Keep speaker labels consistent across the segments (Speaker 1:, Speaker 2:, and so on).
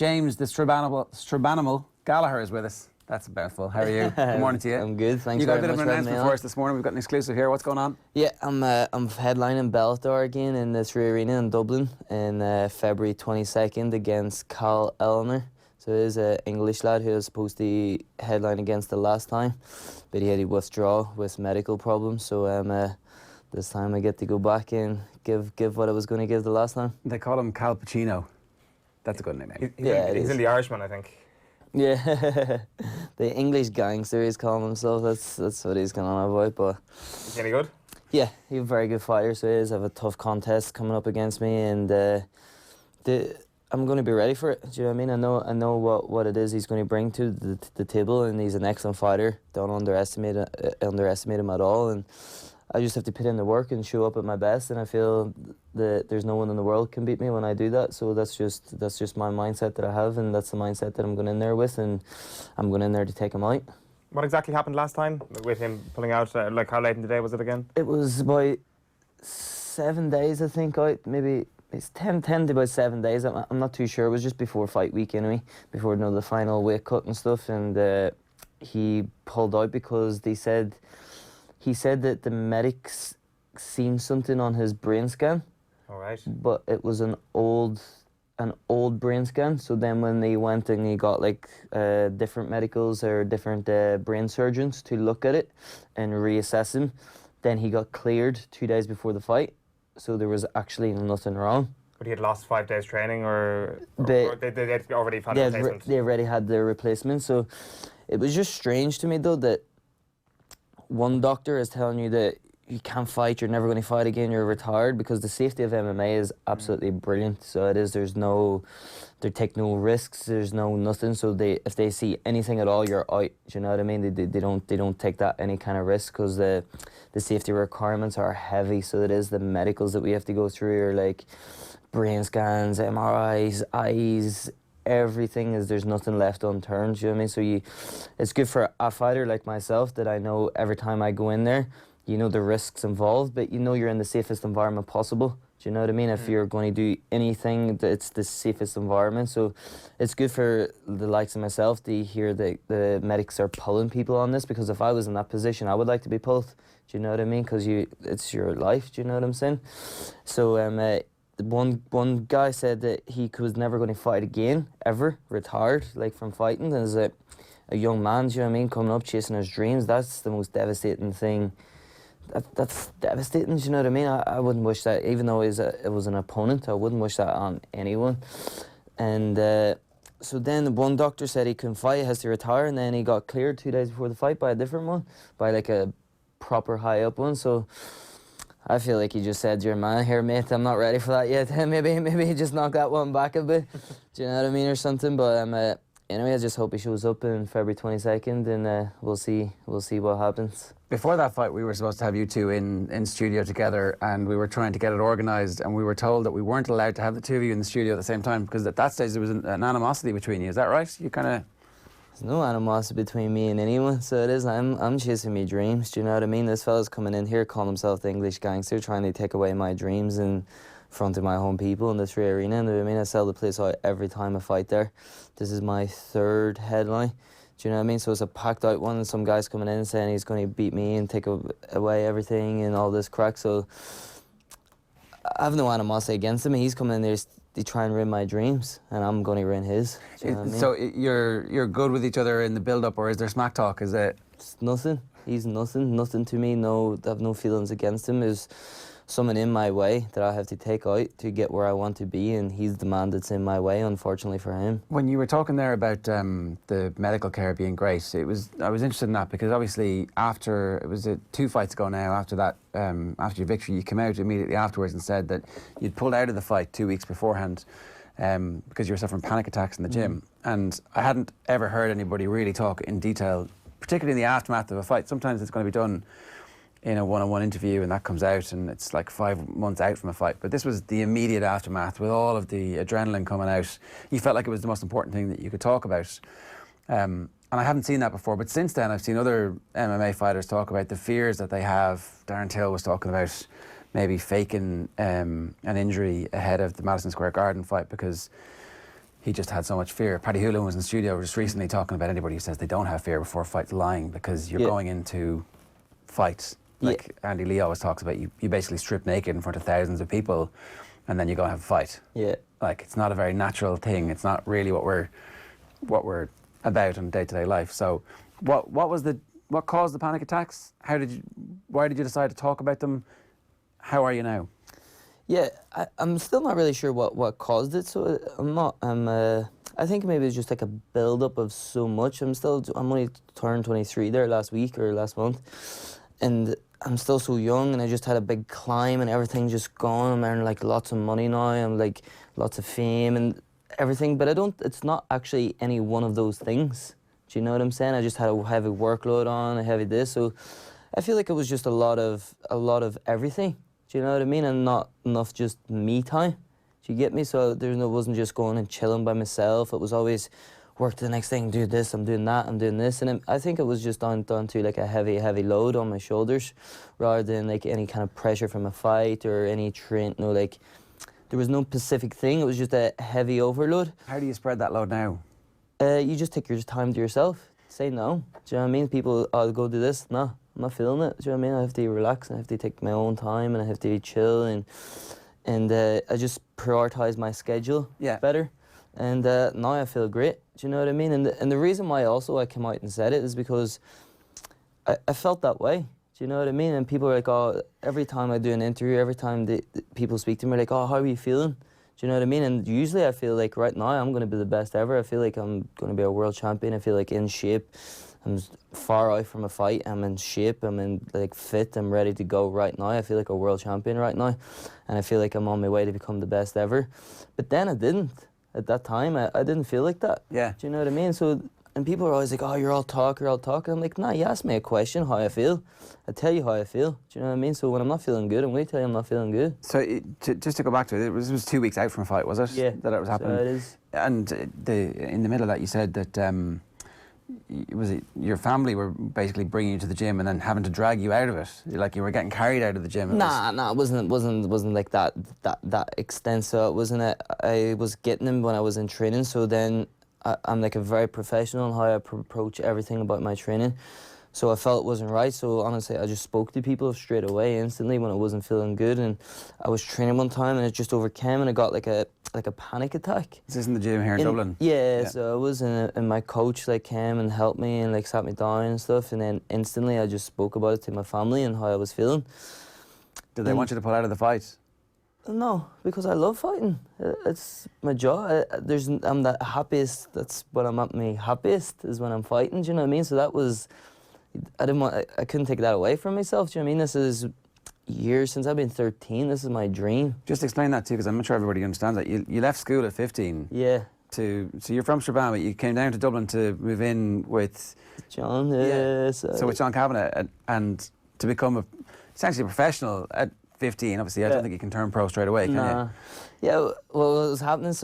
Speaker 1: James, the Strabanimal Gallagher is with us. That's a mouthful. How are you? Good morning to you.
Speaker 2: I'm good, thanks.
Speaker 1: You got a bit
Speaker 2: very
Speaker 1: of
Speaker 2: much
Speaker 1: an
Speaker 2: for having me
Speaker 1: announcement for
Speaker 2: on.
Speaker 1: us this morning. We've got an exclusive here. What's going on?
Speaker 2: Yeah, I'm headlining Bellator again in the 3 Arena in Dublin in February 22nd against Gallagher. So it is an English lad who was supposed to headline against the last time, but he had to withdraw with medical problems. So this time I get to go back and give what I was going to give the last time.
Speaker 1: They call him Cal Pacino. That's a good name.
Speaker 3: He's in the Irishman, I think.
Speaker 2: Yeah, the English gangster he's calling himself. That's what he's going on about. But
Speaker 3: Is he any good?
Speaker 2: yeah, he's a very good fighter. So he is. I have a tough contest coming up against me, and I'm going to be ready for it. Do you know what I mean? I know what it is he's going to bring to the table, and he's an excellent fighter. Don't underestimate him at all. And I just have to put in the work and show up at my best, and I feel that there's no one in the world can beat me when I do that. So that's just my mindset that I have, and that's the mindset that I'm going in there with, and I'm going in there to take him out.
Speaker 3: What exactly happened last time with him pulling out? Like, how late in the day was it again?
Speaker 2: It was about 7 days, I think, out. Maybe it's 10 to about 7 days. I'm not too sure. It was just before fight week anyway, before the final weight cut and stuff, and he pulled out because he said that the medics seen something on his brain scan.
Speaker 3: All right.
Speaker 2: But it was an old brain scan. So then when they went and he got like different medicals or different brain surgeons to look at it and reassess him, then he got cleared 2 days before the fight. So there was actually nothing wrong.
Speaker 3: But he had lost 5 days training, or they already had a replacement?
Speaker 2: They already had their replacement. So it was just strange to me though that one doctor is telling you that you can't fight, you're never going to fight again, you're retired, because the safety of MMA is absolutely brilliant. So it is, they take no risks, there's nothing. So if they see anything at all, you're out. Do you know what I mean? They don't take that any kind of risk, because the safety requirements are heavy. So it is the medicals that we have to go through, or like brain scans, MRIs, eyes, everything is, there's nothing left unturned. Do you know what I mean? So it's good for a fighter like myself that I know every time I go in there, you know the risks involved, but you know you're in the safest environment possible. Do you know what I mean? If you're going to do anything, it's the safest environment. So it's good for the likes of myself to hear that the medics are pulling people on this, because if I was in that position, I would like to be pulled. Do you know what I mean? Because it's your life. Do you know what I'm saying? So one guy said that he was never going to fight again, ever, retired, like from fighting as a young man, do you know what I mean, coming up, chasing his dreams. That's the most devastating thing. That's devastating, do you know what I mean? I wouldn't wish that, even though it was an opponent, I wouldn't wish that on anyone. And so then one doctor said he couldn't fight, he has to retire, and then he got cleared 2 days before the fight by a different one, by like a proper high up one. So I feel like he just said, "You're a man here, mate. I'm not ready for that yet." maybe he just knocked that one back a bit. Do you know what I mean, or something? But anyway, I just hope he shows up in February 22nd, and we'll see what happens.
Speaker 1: Before that fight, we were supposed to have you two in studio together, and we were trying to get it organised, and we were told that we weren't allowed to have the two of you in the studio at the same time, because at that stage there was an animosity between you. Is that right? You kind of...
Speaker 2: There's no animosity between me and anyone, so it is. I'm chasing my dreams. Do you know what I mean? This fella's coming in here calling himself the English gangster, trying to take away my dreams in front of my home people in the 3 Arena. And I mean, I sell the place out every time I fight there. This is my 3rd headline. Do you know what I mean? So it's a packed out one, and some guy's coming in saying he's going to beat me and take away everything and all this crack. So I have no animosity against him. He's coming in there to try and ruin my dreams, and I'm going to ruin his. Do you know what I mean?
Speaker 1: So you're good with each other in the build-up, or is there smack talk? Is it?
Speaker 2: It's nothing. He's nothing to me. No, I have no feelings against him. There's someone in my way that I have to take out to get where I want to be, and he's the man that's in my way, unfortunately for him. When
Speaker 1: you were talking there about the medical care being great, I was interested in that, because obviously after, it was 2 fights ago now, after that, after your victory, you came out immediately afterwards and said that you'd pulled out of the fight 2 weeks beforehand because you were suffering panic attacks in the gym. And I hadn't ever heard anybody really talk in detail, particularly in the aftermath of a fight. Sometimes it's going to be done in a one-on-one interview, and that comes out and it's like 5 months out from a fight. But this was the immediate aftermath with all of the adrenaline coming out. You felt like it was the most important thing that you could talk about. And I haven't seen that before, but since then I've seen other MMA fighters talk about the fears that they have. Darren Till was talking about maybe faking an injury ahead of the Madison Square Garden fight, because he just had so much fear. Paddy Houlihan was in the studio just recently talking about anybody who says they don't have fear before a fight's lying, because you're going into fights. Like Andy Lee always talks about, you basically strip naked in front of thousands of people and then you go and have a fight.
Speaker 2: Yeah.
Speaker 1: Like, it's not a very natural thing. It's not really what we're about in day-to-day life. So what caused the panic attacks? Why did you decide to talk about them? How are you now?
Speaker 2: Yeah, I'm still not really sure what caused it. So I think maybe it's just like a build-up of so much. I'm only turned 23 there last week or last month, and I'm still so young, and I just had a big climb and everything's just gone. I'm earning like lots of money now. I'm like lots of fame and everything, but it's not actually any one of those things. Do you know what I'm saying? I just had a heavy workload on, a heavy this, so I feel like it was just a lot of everything. Do you know what I mean? And not enough just me time. Do you get me? So wasn't just going and chilling by myself. It was always work to the next thing, do this, I'm doing that, I'm doing this. And I think it was just down to like a heavy load on my shoulders, rather than like any kind of pressure from a fight or any train. No, like there was no specific thing. It was just a heavy overload.
Speaker 1: How do you spread that load now?
Speaker 2: You just take your time to yourself. Say no. Do you know what I mean? People, I'll go do this. No, I'm not feeling it. Do you know what I mean? I have to relax and I have to take my own time and I have to chill and I just prioritise my schedule better. And now I feel great. Do you know what I mean? And the reason why also I came out and said it is because I felt that way. Do you know what I mean? And people are like, oh, every time I do an interview, every time people speak to me, like, oh, how are you feeling? Do you know what I mean? And usually I feel like right now I'm going to be the best ever. I feel like I'm going to be a world champion. I feel like in shape. I'm far out from a fight. I'm in shape. I'm in like fit. I'm ready to go right now. I feel like a world champion right now. And I feel like I'm on my way to become the best ever. But then I didn't. At that time, I didn't feel like that.
Speaker 1: Yeah.
Speaker 2: Do you know what I mean? So, and people are always like, oh, you're all talk. I'm like, nah, you ask me a question, how I feel. I tell you how I feel. Do you know what I mean? So when I'm not feeling good, I'm going to tell you I'm not feeling good.
Speaker 1: So just to go back to it, it was 2 weeks out from a fight, was it?
Speaker 2: Yeah.
Speaker 1: That it was happening?
Speaker 2: So it is.
Speaker 1: And in the middle of that, you said that your family were basically bringing you to the gym and then having to drag you out of it, like you were getting carried out of the gym.
Speaker 2: Nah, it wasn't like that extent. So it wasn't. I was getting them when I was in training. So then I'm like a very professional in how I approach everything about my training. So I felt it wasn't right. So honestly, I just spoke to people straight away, instantly, when I wasn't feeling good. And I was training one time, and it just overcame, and I got like a panic attack.
Speaker 1: Is this in the gym here in Dublin?
Speaker 2: Yeah, so I was and my coach like came and helped me and like sat me down and stuff. And then instantly, I just spoke about it to my family and how I was feeling.
Speaker 1: Did they want you to pull out of the fight?
Speaker 2: No, because I love fighting. It's my job. I'm the happiest. That's when I'm at my happiest, is when I'm fighting. Do you know what I mean? So that was. I couldn't take that away from myself. Do you know what I mean? This is years since I've been 13. This is my dream.
Speaker 1: Just explain that too, because I'm not sure everybody understands that. You left school at 15.
Speaker 2: Yeah.
Speaker 1: So you're from Strabane, but you came down to Dublin to move in with
Speaker 2: John.
Speaker 1: So with John Kavanagh and to become essentially a professional at 15. Obviously, I don't think you can turn pro straight away, can you?
Speaker 2: Yeah, well, what was happening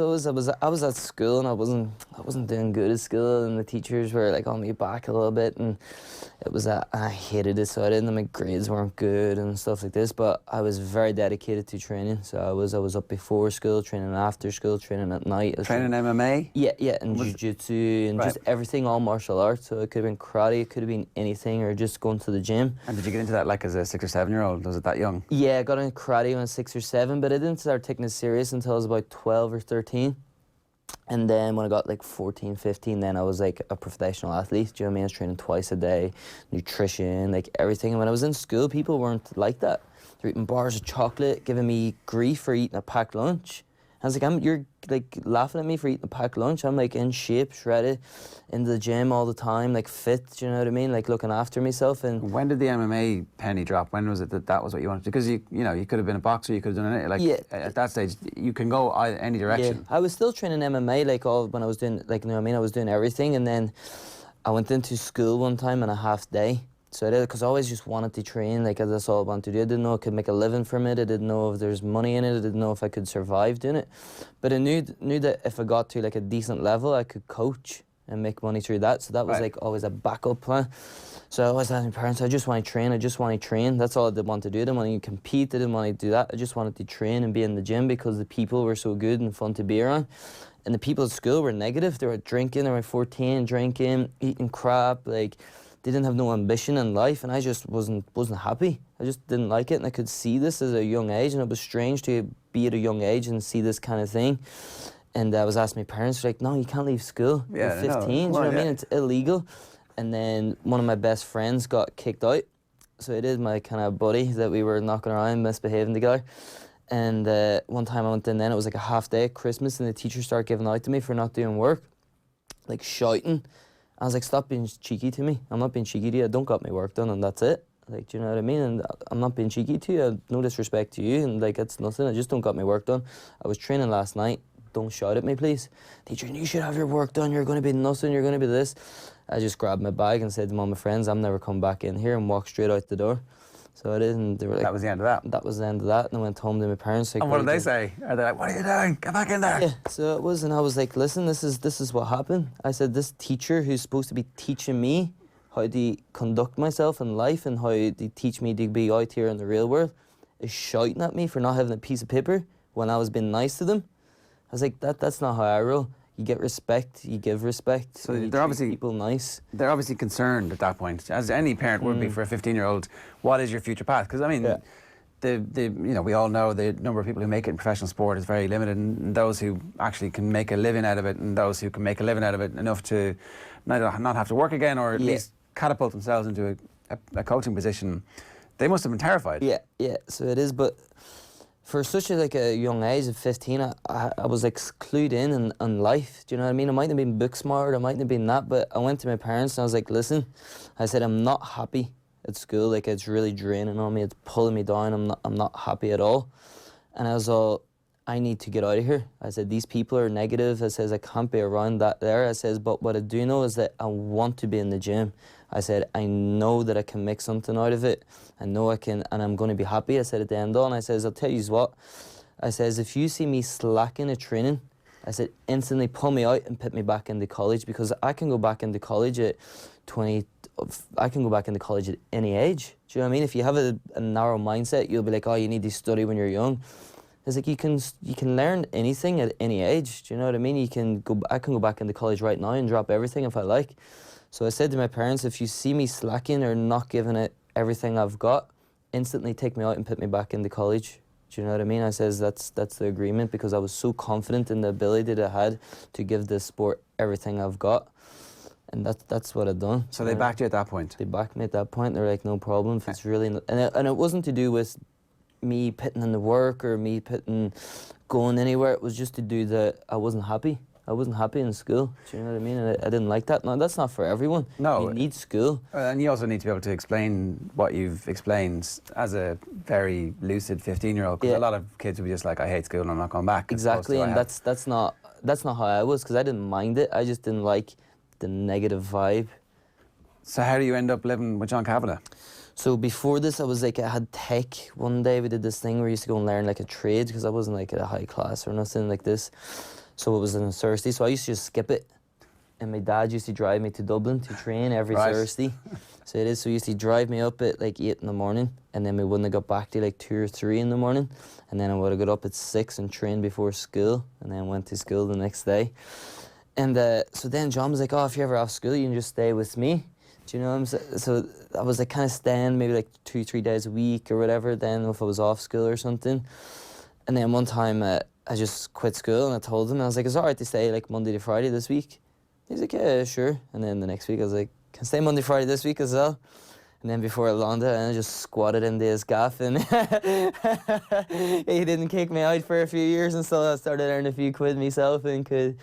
Speaker 2: I was at school and I wasn't doing good at school, and the teachers were like on me back a little bit, and it was I hated it, so I didn't. My grades weren't good and stuff like this, but I was very dedicated to training. So I was up before school, training after school, training at night.
Speaker 1: Training MMA?
Speaker 2: Yeah, and jiu-jitsu and just everything, all martial arts. So it could have been karate, it could have been anything, or just going to the gym.
Speaker 1: And did you get into that like as a 6 or 7 year old? Was it that young?
Speaker 2: Yeah, I got into karate when I was 6 or 7, but I didn't start taking it serious until I was about 12 or 13. And then when I got like 14, 15, then I was like a professional athlete. Do you know what I mean? I was training twice a day, nutrition, like everything. And when I was in school, people weren't like that. They're eating bars of chocolate, giving me grief for eating a packed lunch. I was like, you're like laughing at me for eating a packed lunch. I'm like in shape, shredded, in the gym all the time, like fit, do you know what I mean? Like looking after myself. And
Speaker 1: when did the MMA penny drop? When was it that was what you wanted to do? Because you could have been a boxer, you could have done it. Like at that stage, you can go any direction.
Speaker 2: Yeah. I was still training MMA when I was doing, like, you know what I mean? I was doing everything, and then I went into school one time on a half day. So I did it because I always just wanted to train, like that's all I wanted to do. I didn't know I could make a living from it. I didn't know if there's money in it. I didn't know if I could survive doing it. But I knew that if I got to like a decent level, I could coach and make money through that. So that was like always a backup plan. So I always asked my parents, I just want to train. That's all I did want to do. I didn't want to compete. I didn't want to do that. I just wanted to train and be in the gym because the people were so good and fun to be around. and the people at school were negative. They were drinking, they were 14, drinking, eating crap, like, they didn't have no ambition in life, and I just wasn't happy. I just didn't like it, and I could see this at a young age, and it was strange to be at a young age and see this kind of thing. And I was asking my parents, like, no, you can't leave school.
Speaker 1: Yeah,
Speaker 2: You're 15, do you know what I mean? It's illegal. And then one of my best friends got kicked out. So it is my kind of buddy that we were knocking around, misbehaving together. And one time I went in then, it was like a half day at Christmas, and the teacher started giving out to me for not doing work, like shouting. I was like, stop being cheeky to me. I'm not being cheeky to you. I don't got my work done, and that's it. Like, do you know what I mean? And I'm not being cheeky to you. No disrespect to you, and like, it's nothing. I just don't got my work done. I was training last night. Don't shout at me, please. Teacher, you should have your work done. You're going to be nothing. You're going to be this. I just grabbed my bag and said to all my friends, I'm never coming back in here, and walked straight out the door. So I did, and they were like...
Speaker 1: That was the end of that?
Speaker 2: That was the end of that, and I went home to my parents. Like,
Speaker 1: and what did they say? Are they like, what are you doing? Get back in there!
Speaker 2: Yeah, so it was, and I was like, listen, this is what happened. I said, this teacher who's supposed to be teaching me how to conduct myself in life and how to teach me to be out here in the real world is shouting at me for not having a piece of paper when I was being nice to them. I was like, that's not how I roll. You get respect, you give respect.
Speaker 1: So
Speaker 2: you
Speaker 1: they're obviously
Speaker 2: people nice.
Speaker 1: They're obviously concerned at that point, as any parent would be for a 15-year-old. What is your future path? Because I mean, we all know the number of people who make it in professional sport is very limited, and those who actually can make a living out of it, and those who can make a living out of it enough to not have to work again, or at least catapult themselves into a coaching position, they must have been terrified.
Speaker 2: Yeah. So it is, but. For such a young age of 15, I was like clued in life. Do you know what I mean? I mightn't have been book smart, I mightn't have been that, but I went to my parents and I was like, listen, I said, I'm not happy at school. Like, it's really draining on me. It's pulling me down. I'm not happy at all. And I was all, I need to get out of here. I said, these people are negative. I says, I can't be around that there. I says, but what I do know is that I want to be in the gym. I said, I know that I can make something out of it. I know I can, and I'm going to be happy. I said at the end all, and I says, I'll tell you what. I says, if you see me slacking at training, I said, instantly pull me out and put me back into college, because I can go back into college at 20, I can go back into college at any age. Do you know what I mean? If you have a narrow mindset, you'll be like, oh, you need to study when you're young. It's like you can learn anything at any age. Do you know what I mean? I can go back into college right now and drop everything if I like. So I said to my parents, if you see me slacking or not giving it everything I've got, instantly take me out and put me back into college. Do you know what I mean? I says that's the agreement, because I was so confident in the ability that I had to give this sport everything I've got. And that's what I've done.
Speaker 1: So they backed you at that point?
Speaker 2: They backed me at that point. They're like, no problem. If it's really... And it wasn't to do with me putting in the work or me going anywhere. It was just to do that I wasn't happy. I wasn't happy in school. Do you know what I mean? And I didn't like that. No, that's not for everyone.
Speaker 1: No.
Speaker 2: You need school.
Speaker 1: And you also need to be able to explain what you've explained as a very lucid 15-year-old. Because a lot of kids would be just like, I hate school and I'm not going back.
Speaker 2: Exactly, and that's not how I was, because I didn't mind it. I just didn't like the negative vibe.
Speaker 1: So how do you end up living with John Kavanagh?
Speaker 2: So before this, I had tech. One day we did this thing where we used to go and learn like a trade, because I wasn't like at a high class or nothing like this. So it was on a Thursday, so I used to just skip it. And my dad used to drive me to Dublin to train every Thursday. So it is, so he used to drive me up at like 8 in the morning, and then we wouldn't have got back to like 2 or 3 in the morning. And then I would have got up at 6 and trained before school, and then went to school the next day. And so then John was like, oh, if you're ever off school, you can just stay with me. Do you know what I'm saying? So I was like kind of staying maybe like 2-3 days a week or whatever, then if I was off school or something. And then one time I just quit school, and I told him, I was like, it's all right to stay like Monday to Friday this week? He's like, yeah, sure. And then the next week I was like, can I stay Monday, Friday this week as well? And then before I landed, I just squatted into his gaff, and he didn't kick me out for a few years, and so I started earning a few quid myself and could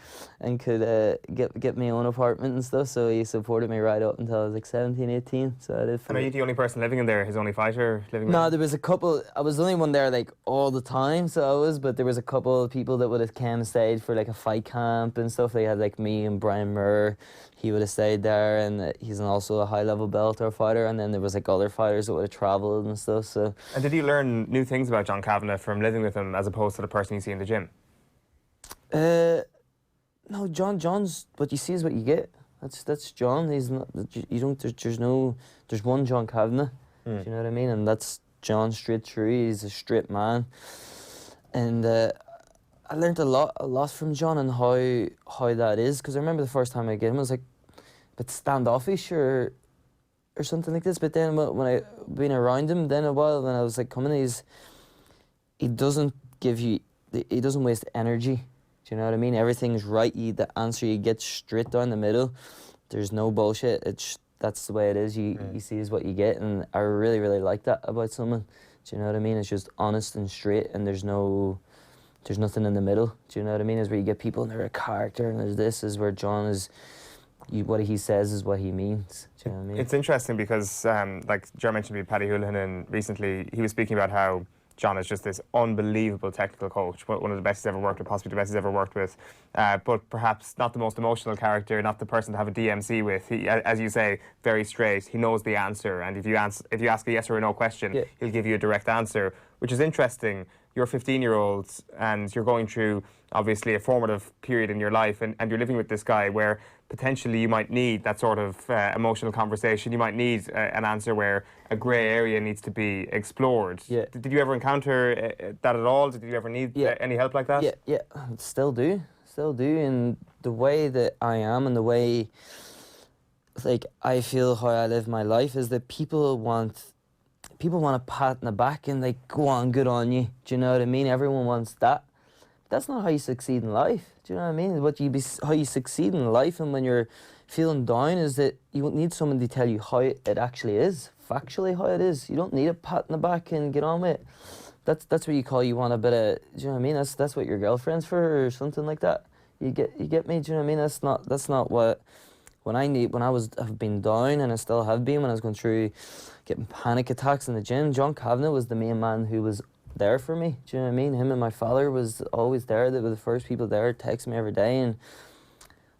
Speaker 2: get my own apartment and stuff. So he supported me right up until I was like 17, 18. So I did.
Speaker 3: And are you the only person living in there? His only fighter living there?
Speaker 2: No, there was a couple. I was the only one there like all the time, so I was. But there was a couple of people that would have came and stayed for like a fight camp and stuff. They had like me and Brian Murr. He would have stayed there, and he's also a high-level Bellator fighter. And then there was like other fighters that would have travelled and stuff. So. And
Speaker 3: did you learn new things about John Kavanagh from living with him, as opposed to the person you see in the gym?
Speaker 2: No, John's what you see is what you get. That's John. He's not. You don't. There's one John Kavanagh. Do you know what I mean? And that's John straight through. He's a straight man, and I learned a lot from John and how that is, because I remember the first time I get him, I was like a bit standoffish or something like this. But then when I been around him, then a while when I was like coming, he doesn't waste energy. Do you know what I mean? Everything's right. The answer you get straight down the middle. There's no bullshit. That's the way it is. You see is what you get, and I really, really like that about someone. Do you know what I mean? It's just honest and straight, and there's nothing in the middle. Do you know what I mean? Is where you get people and they're a character, and there's this is where John is. What he says is what he means. Do you know what I mean?
Speaker 3: It's interesting because, like John mentioned me, Paddy Houlihan, and recently he was speaking about how John is just this unbelievable technical coach, one of the best he's ever worked with, possibly the best he's ever worked with, but perhaps not the most emotional character, not the person to have a DMC with. He, as you say, very straight. He knows the answer, and if you ask a yes or a no question, he'll give you a direct answer, which is interesting. You're 15-year-olds, and you're going through, obviously, a formative period in your life, and you're living with this guy where potentially you might need that sort of emotional conversation. You might need an answer where a grey area needs to be explored. Yeah. Did you ever encounter that at all? Did you ever need any help like that?
Speaker 2: Yeah. Still do. And the way that I am and the way, like, I feel how I live my life is that people want a pat in the back and like, go on, good on you. Do you know what I mean? Everyone wants that. That's not how you succeed in life. Do you know what I mean? How you succeed in life and when you're feeling down is that you need someone to tell you how it actually is, factually how it is. You don't need a pat in the back and get on with it. That's what you want a bit of. Do you know what I mean? That's what your girlfriend's for or something like that. You get me? Do you know what I mean? That's not what. When I've been down and I still have been when I was going through getting panic attacks in the gym, John Kavanagh was the main man who was there for me. Do you know what I mean? Him and my father was always there. They were the first people there, texting me every day. And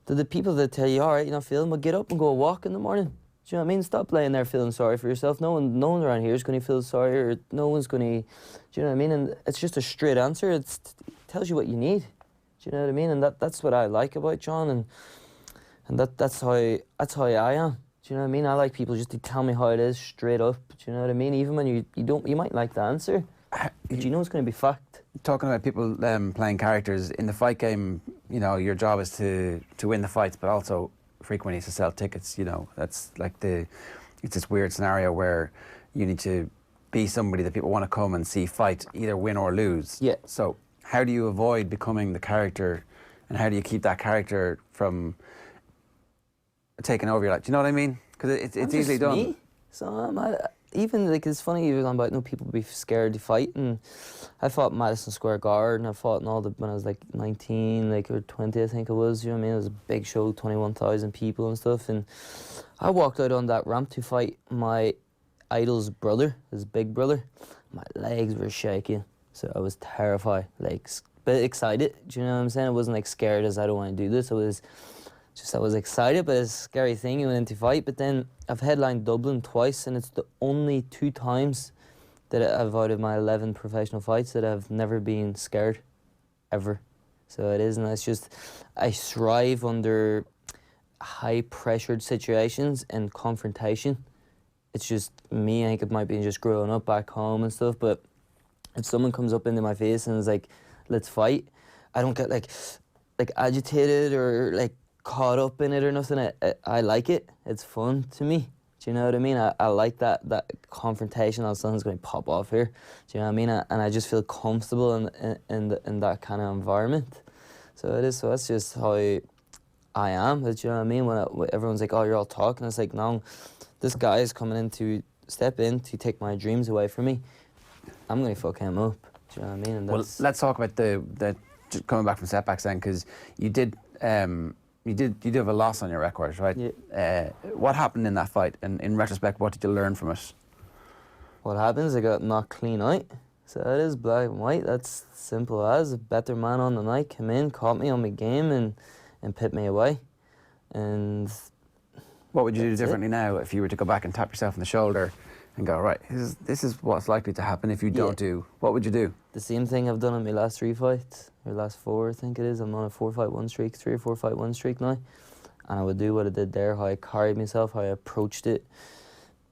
Speaker 2: they're the people that tell you, all right, you're not feeling, well, get up and go a walk in the morning. Do you know what I mean? Stop laying there feeling sorry for yourself. No one around here is going to feel sorry, or no one's going to, do you know what I mean? And it's just a straight answer. It tells you what you need. Do you know what I mean? And that's what I like about John, and that's how I am. Do you know what I mean? I like people just to tell me how it is straight up. Do you know what I mean? Even when you might like the answer, but you know it's going to be fact.
Speaker 1: Talking about people playing characters in the fight game, you know, your job is to win the fights, but also frequently to sell tickets. You know, that's like it's this weird scenario where you need to be somebody that people want to come and see fight, either win or lose. Yeah. So how do you avoid becoming the character, and how do you keep that character from taking over your life? Do you know what I mean? Because it's easily done.
Speaker 2: Me. So even like it's funny you were talking about people be scared to fight, and I fought Madison Square Garden. I fought in all when I was like 19, like or 20, I think it was. You know what I mean? It was a big show, 21,000 people and stuff. And I walked out on that ramp to fight my idol's brother, his big brother. My legs were shaking, so I was terrified, like but excited. Do you know what I'm saying? I wasn't like scared as I don't want to do this. I was excited, but it's a scary thing. You went into fight, but then I've headlined Dublin twice, and it's the only 2 times that I've out of my 11 professional fights that I've never been scared, ever. So it is, and it's just, I thrive under high-pressured situations and confrontation. It's just me. I think it might be just growing up back home and stuff, but if someone comes up into my face and is like, let's fight, I don't get like agitated or like caught up in it or nothing. I like it. It's fun to me. Do you know what I mean? I like that confrontation. All something's going to pop off here. Do you know what I mean? And I just feel comfortable in that kind of environment. So it is. So that's just how I am. Do you know what I mean? When everyone's like, "Oh, you're all talking," it's like, no, this guy is coming in to step in to take my dreams away from me. I'm going to fuck him up. Do you know what I mean? And
Speaker 1: well, let's talk about the coming back from setbacks then, because you did have a loss on your record, right? Yeah. What happened in that fight? And in retrospect, what did you learn from it?
Speaker 2: What happens? I got knocked clean out. So it is black and white. That's simple as. A better man on the night came in, caught me on my game, and put me away. And
Speaker 1: what would you do differently now if you were to go back and tap yourself on the shoulder and go, right, this is what's likely to happen if you don't do? What would you do?
Speaker 2: The same thing I've done in my last 3 fights, or last 4, I think it is. I'm on a 4-fight win streak, 3 or 4 fight win streak now. And I would do what I did there, how I carried myself, how I approached it.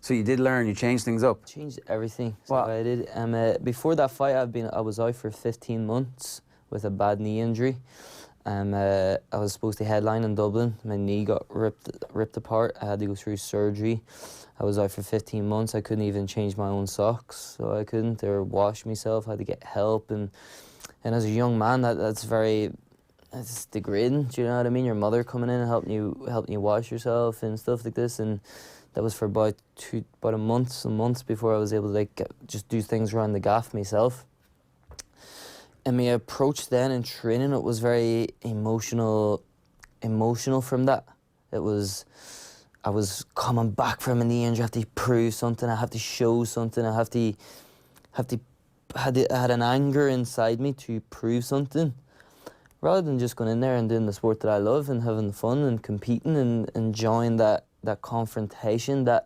Speaker 1: So you did learn, you changed things up?
Speaker 2: Changed everything. So I did. Before that fight, I was out for 15 months with a bad knee injury. I was supposed to headline in Dublin. My knee got ripped apart. I had to go through surgery. I was out for 15 months. I couldn't even change my own socks, so I couldn't, or wash myself. I had to get help, and as a young man, that's degrading. Do you know what I mean? Your mother coming in and helping you wash yourself and stuff like this, and that was for about a month before I was able to just do things around the gaff myself. And my approach then in training, it was very emotional from that. I was coming back from a knee injury. I have to prove something. I have to show something. I had an anger inside me to prove something, rather than just going in there and doing the sport that I love and having fun and competing and enjoying that confrontation. That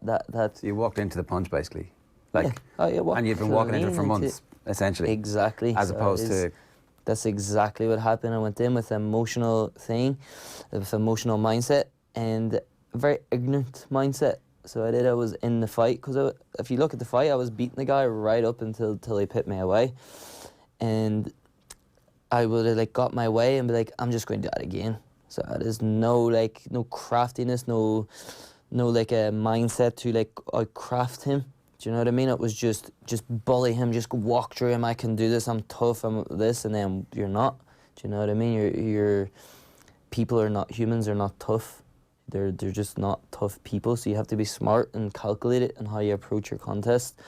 Speaker 1: So you walked into the punch basically,
Speaker 2: yeah.
Speaker 1: and you've been walking into it for months, essentially.
Speaker 2: Exactly.
Speaker 1: As opposed to.
Speaker 2: That's exactly what happened. I went in with an emotional thing, with an emotional mindset, and a very ignorant mindset. So I was in the fight, because if you look at the fight, I was beating the guy right up until he put me away. And I would have got my way and be like, I'm just going to do that again. So there's no craftiness, no a mindset to outcraft him. Do you know what I mean? It was just bully him, just walk through him. I can do this. I'm tough. I'm this, and then you're not. Do you know what I mean? Your people are not, humans are not tough. They're just not tough people. So you have to be smart and calculated in how you approach your contest,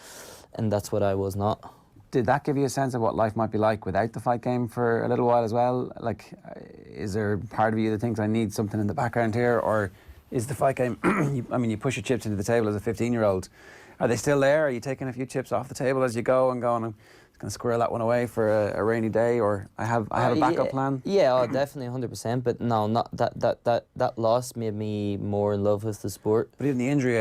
Speaker 2: and that's what I was not.
Speaker 1: Did that give you a sense of what life might be like without the fight game for a little while as well? Is there part of you that thinks I need something in the background here, or is the fight game? You push your chips into the table as a 15-year-old. Are they still there? Are you taking a few chips off the table as you go and going, I'm going to squirrel that one away for a rainy day, or I have a backup plan?
Speaker 2: Yeah, definitely 100%. But no, not that loss made me more in love with the sport.
Speaker 1: But even the injury,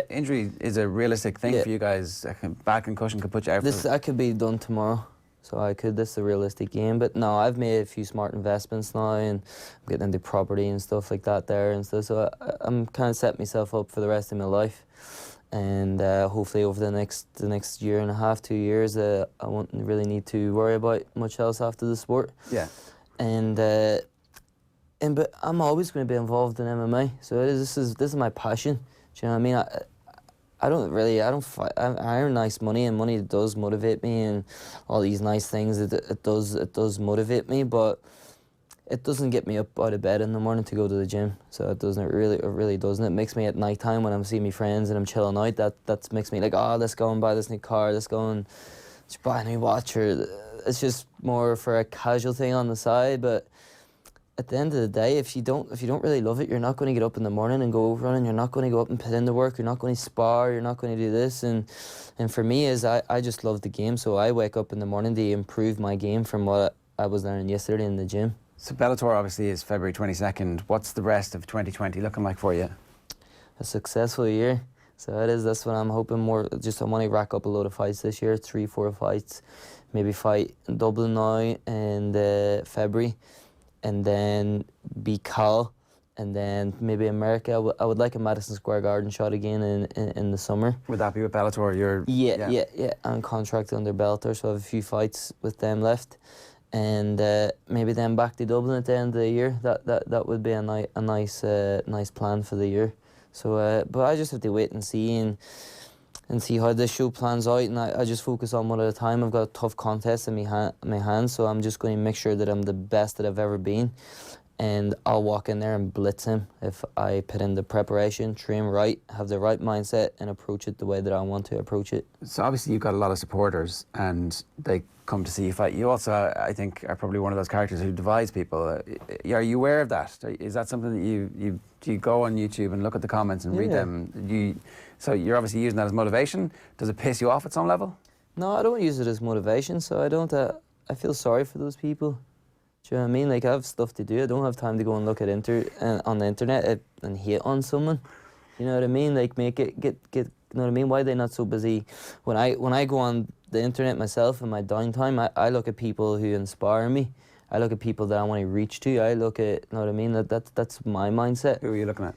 Speaker 1: injury is a realistic thing for you guys. A bad concussion could put you out.
Speaker 2: That could be done tomorrow. So this is a realistic game. But no, I've made a few smart investments now, and I'm getting into property and stuff like that there and stuff. So I'm kind of setting myself up for the rest of my life. And hopefully over the next year and a half, 2 years, I won't really need to worry about much else after the sport.
Speaker 1: Yeah.
Speaker 2: But I'm always going to be involved in MMA. So this is my passion. Do you know what I mean? I don't fight. I earn nice money, and money does motivate me, and all these nice things. It does motivate me, but it doesn't get me up out of bed in the morning to go to the gym. So it really doesn't. It makes me at night time when I'm seeing my friends and I'm chilling out. That makes me let's go and buy this new car. Let's go and buy a new watch. Or it's just more for a casual thing on the side. But at the end of the day, if you don't really love it, you're not going to get up in the morning and go running. You're not going to go up and put in the work. You're not going to spar. You're not going to do this. And for me, I just love the game. So I wake up in the morning to improve my game from what I was learning yesterday in the gym.
Speaker 1: So Bellator obviously is February 22nd. What's the rest of 2020 looking like for you?
Speaker 2: A successful year. So it is. That's what I'm hoping more. I want to rack up a load of fights this year, 3-4 fights. Maybe fight in Dublin now in February, and then be Cal, and then maybe America. I would like a Madison Square Garden shot again in the summer.
Speaker 1: Would that be with Bellator?
Speaker 2: Yeah. I'm contracted under Bellator, so I have a few fights with them left. And maybe then back to Dublin at the end of the year. That would be a nice plan for the year. So, but I just have to wait and see see how this show plans out. And I just focus on one at a time. I've got a tough contest in my hands, so I'm just going to make sure that I'm the best that I've ever been. And I'll walk in there and blitz him if I put in the preparation, train right, have the right mindset, and approach it the way that I want to approach it.
Speaker 1: So obviously you've got a lot of supporters, and they come to see you fight. You also, I think, are probably one of those characters who divides people. Are you aware of that? Is that something that do you go on YouTube and look at the comments and read them? So you're obviously using that as motivation. Does it piss you off at some level?
Speaker 2: No, I don't use it as motivation. So I don't. I feel sorry for those people. Do you know what I mean? I have stuff to do. I don't have time to go and look at on the internet and hate on someone. You know what I mean? Make it get. You know what I mean? Why are they not so busy? When I go on the internet myself in my downtime, I look at people who inspire me. I look at people that I want to reach to. I look at, you know what I mean? That's my mindset.
Speaker 1: Who are you looking at?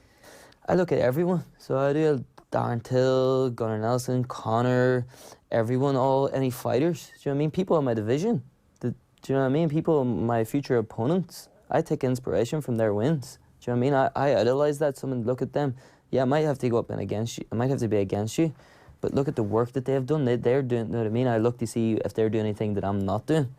Speaker 2: I look at everyone. So I do Darren Till, Gunnar Nelson, Connor, everyone, any fighters. Do you know what I mean? People in my division. Do Do you know what I mean? People, my future opponents, I take inspiration from their wins. Do you know what I mean? I idolize that. Someone look at them. Yeah, I might have to go up and against you. I might have to be against you. But look at the work that they've done. They're doing, you know what I mean? I look to see if they're doing anything that I'm not doing.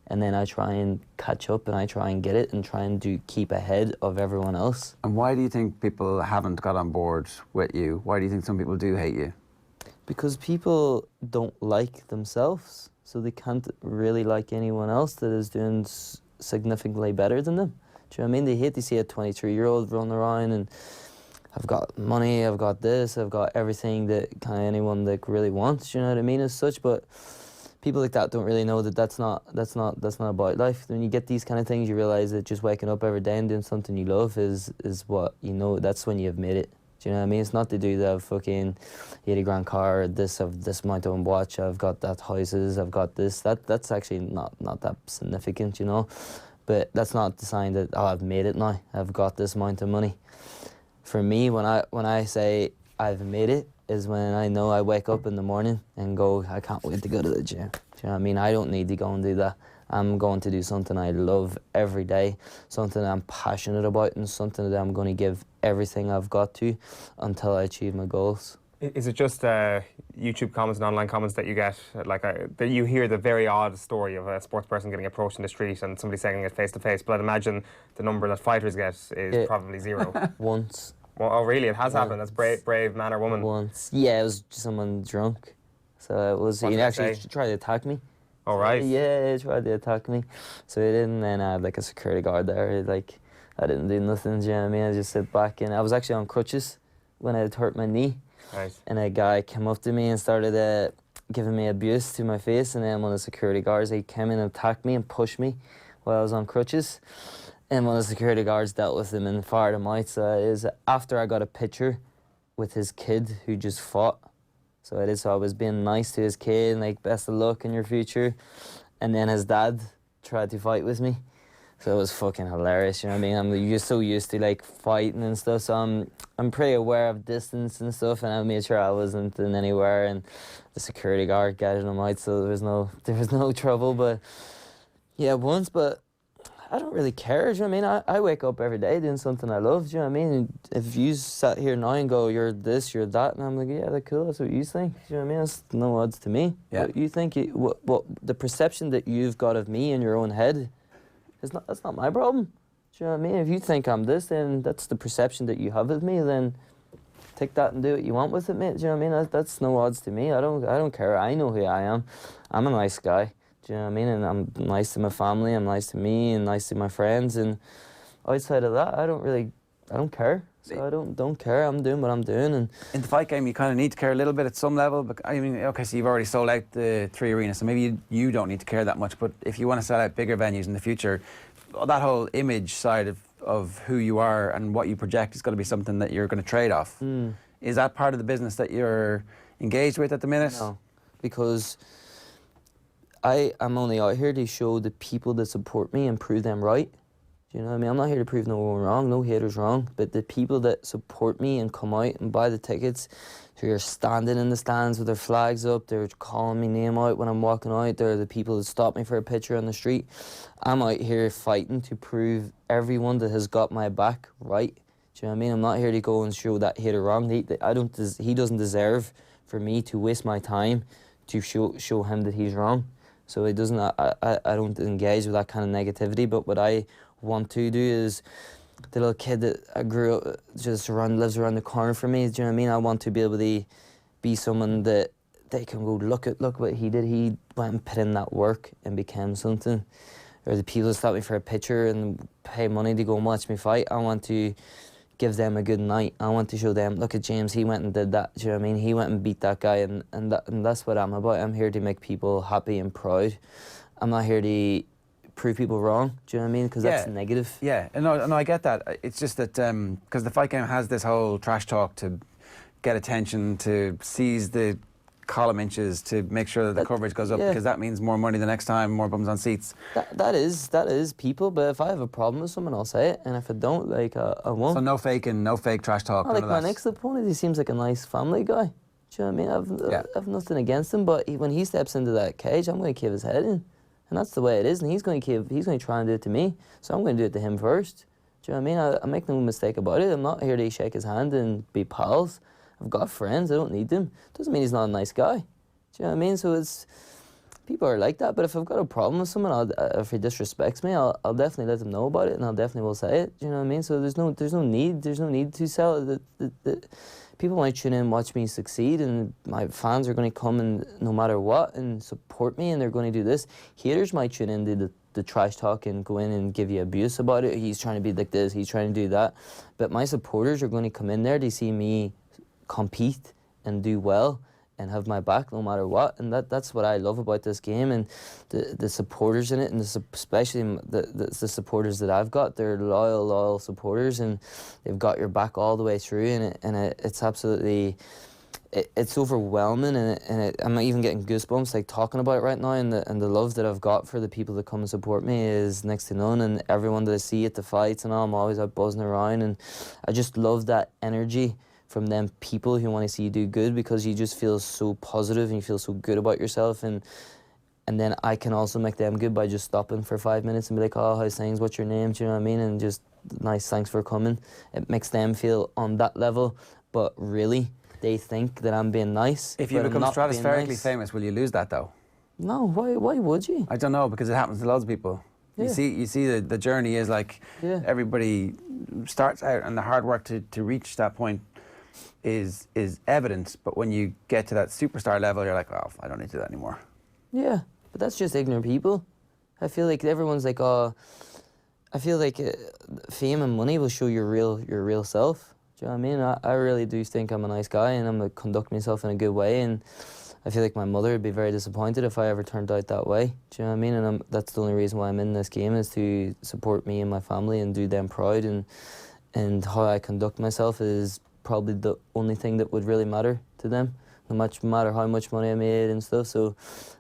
Speaker 2: And then I try and catch up and I try and get it and try and keep ahead of everyone else.
Speaker 1: And why do you think people haven't got on board with you? Why do you think some people do hate you?
Speaker 2: Because people don't like themselves, so they can't really like anyone else that is doing significantly better than them. Do you know what I mean? They hate to see a 23-year-old run around and I've got money, I've got this, I've got everything that kind of anyone that really wants. Do you know what I mean? As such, but people like that don't really know that that's not about life. When you get these kind of things, you realize that just waking up every day and doing something you love is what you know. That's when you've made it. Do you know what I mean? It's not to do the fucking 80 grand car, this amount of watch, I've got that houses, I've got this. That's actually not that significant, you know. But that's not the sign that, oh, I've made it now, I've got this amount of money. For me, when I say I've made it, is when I know I wake up in the morning and go, I can't wait to go to the gym. Do you know what I mean? I don't need to go and do that. I'm going to do something I love every day, something I'm passionate about, and something that I'm going to give everything I've got to until I achieve my goals.
Speaker 3: Is it just YouTube comments and online comments that you get, like that you hear the very odd story of a sports person getting approached in the street and somebody saying it face to face? But I'd imagine the number that fighters get is probably zero.
Speaker 2: Once.
Speaker 3: Well, oh, really? It has happened. That's brave man or woman.
Speaker 2: Once. Yeah, it was just someone drunk. So it was. He actually tried to attack me.
Speaker 3: Oh, right.
Speaker 2: Yeah, he tried to attack me. So he didn't. And I had like a security guard there. Like, I didn't do nothing. Do you know what I mean? I just sit back and I was actually on crutches when I had hurt my knee.
Speaker 3: Right.
Speaker 2: And a guy came up to me and started giving me abuse to my face. And then one of the security guards, he came in and attacked me and pushed me while I was on crutches. And one of the security guards dealt with him and fired him out. So it is after I got a picture with his kid who just fought. So it is. So I was being nice to his kid, and like, best of luck in your future. And then his dad tried to fight with me. So it was fucking hilarious, you know what I mean? I'm just so used to like fighting and stuff. So I'm pretty aware of distance and stuff, and I made sure I wasn't in anywhere. And the security guard guided him out, so there was no trouble. But yeah, once, but I don't really care, do you know what I mean? I wake up every day doing something I love, do you know what I mean? And if you sat here now and go, you're this, you're that, and I'm like, yeah, that's cool, that's what you think, do you know what I mean? That's no odds to me.
Speaker 1: Yeah.
Speaker 2: What you think, what the perception that you've got of me in your own head, that's not my problem, do you know what I mean? If you think I'm this, then that's the perception that you have of me, then take that and do what you want with it, mate, do you know what I mean? That's no odds to me. I don't care, I know who I am. I'm a nice guy. Do you know what I mean? And I'm nice to my family, I'm nice to me, and nice to my friends. And outside of that, I don't care. So I don't care. I'm doing what I'm doing. And
Speaker 1: in the fight game, you kind of need to care a little bit at some level. But I mean, okay, so you've already sold out the 3 arenas, so maybe you don't need to care that much. But if you want to sell out bigger venues in the future, that whole image side of who you are and what you project is going to be something that you're going to trade off. Is that part of the business that you're engaged with at the minute?
Speaker 2: No, because I'm only out here to show the people that support me and prove them right. Do you know what I mean? I'm not here to prove no one wrong, no haters wrong, but the people that support me and come out and buy the tickets, who are standing in the stands with their flags up, they're calling me name out when I'm walking out, they're the people that stop me for a picture on the street. I'm out here fighting to prove everyone that has got my back right. Do you know what I mean? I'm not here to go and show that hater wrong. He doesn't deserve for me to waste my time to show him that he's wrong. So it doesn't. I don't engage with that kind of negativity. But what I want to do is, the little kid that I grew up lives around the corner from me. Do you know what I mean? I want to be able to be someone that they can go, look what he did. He went and put in that work and became something. Or the people that stop me for a picture and pay money to go and watch me fight. I want to give them a good night. I want to show them, look at James, he went and did that, do you know what I mean? He went and beat that guy, and that's what I'm about. I'm here to make people happy and proud. I'm not here to prove people wrong, do you know what I mean? Because that's negative.
Speaker 1: Yeah, no, I get that. It's just that, because the fight game has this whole trash talk to get attention, to seize the column inches, to make sure that the coverage goes up, because that means more money the next time, more bums on seats.
Speaker 2: That is people, but if I have a problem with someone, I'll say it, and if I don't, like, I won't.
Speaker 1: So no fake trash talk.
Speaker 2: Like my next opponent, he seems like a nice family guy. Do you know what I mean? I have nothing against him, but when he steps into that cage, I'm going to cave his head in. And that's the way it is, and he's going to try and do it to me, so I'm going to do it to him first. Do you know what I mean? I make no mistake about it. I'm not here to shake his hand and be pals. I've got friends, I don't need them. Doesn't mean he's not a nice guy. Do you know what I mean? So people are like that, but if I've got a problem with someone, if he disrespects me, I'll definitely let them know about it, and I'll definitely will say it. Do you know what I mean? So there's no need to sell it. People might tune in and watch me succeed, and my fans are going to come and no matter what and support me, and they're going to do this. Haters might tune in to the trash talk and go in and give you abuse about it. He's trying to be like this, he's trying to do that. But my supporters are going to come in there to see me compete and do well and have my back no matter what, and that's what I love about this game, and the supporters in it, and especially the supporters that I've got. They're loyal supporters, and they've got your back all the way through, and it's absolutely, it's overwhelming, and I'm even getting goosebumps like talking about it right now, and the love that I've got for the people that come and support me is next to none, and everyone that I see at the fights and all, I'm always out buzzing around, and I just love that energy from them people who want to see you do good, because you just feel so positive and you feel so good about yourself, and then I can also make them good by just stopping for 5 minutes and be like, oh, how's things, what's your name, do you know what I mean, and just nice, thanks for coming. It makes them feel on that level, but really they think that I'm being nice.
Speaker 1: If you become stratospherically famous, will you lose that though?
Speaker 2: No, why would you? I
Speaker 1: don't know, because it happens to loads of people. Yeah. You see the journey is like, everybody starts out, and the hard work to reach that point is evident, but when you get to that superstar level, you're like, oh, I don't need to do that anymore. Yeah,
Speaker 2: but that's just ignorant people. I feel like everyone's like, oh, I feel like fame and money will show your real self. Do you know what I mean? I really do think I'm a nice guy, and I'm going to conduct myself in a good way, and I feel like my mother would be very disappointed if I ever turned out that way. Do you know what I mean? And that's the only reason why I'm in this game, is to support me and my family and do them proud, and how I conduct myself is probably the only thing that would really matter to them, no matter how much money I made and stuff. So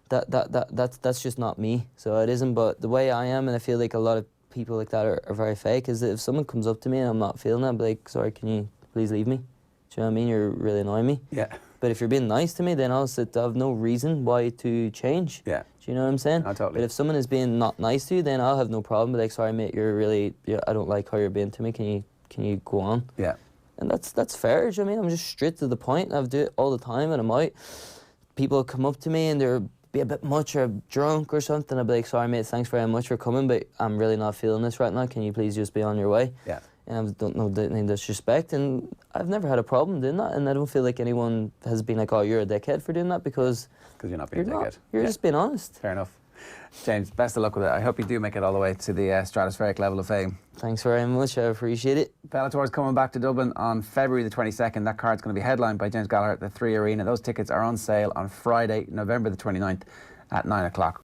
Speaker 2: that's just not me. So it isn't. But the way I am, and I feel like a lot of people like that are very fake, is that if someone comes up to me and I'm not feeling that, I'll be like, sorry, can you please leave me? Do you know what I mean? You're really annoying me.
Speaker 1: Yeah.
Speaker 2: But if you're being nice to me, then I'll have no reason why to change.
Speaker 1: Yeah.
Speaker 2: Do you know what I'm saying?
Speaker 1: No, totally.
Speaker 2: But if someone is being not nice to you, then I'll have no problem. Be like, sorry mate, I don't like how you're being to me. Can you go on?
Speaker 1: Yeah.
Speaker 2: And that's fair, do you know what I mean? I'm just straight to the point. I do it all the time, and I'm out. People come up to me and they're be a bit much or drunk or something. I'll be like, sorry mate, thanks very much for coming, but I'm really not feeling this right now. Can you please just be on your way?
Speaker 1: Yeah.
Speaker 2: And I don't know any disrespect, and I've never had a problem doing that, and I don't feel like anyone has been like, oh, you're a dickhead for doing that, because
Speaker 1: you're not being a dickhead.
Speaker 2: You're just being honest.
Speaker 1: Fair enough. James, best of luck with it. I hope you do make it all the way to the stratospheric level of fame.
Speaker 2: Thanks very much, I appreciate it.
Speaker 1: Bellator's coming back to Dublin on February the 22nd. That card's going to be headlined by James Gallagher at the 3 Arena. Those tickets are on sale on Friday, November the 29th at 9 o'clock.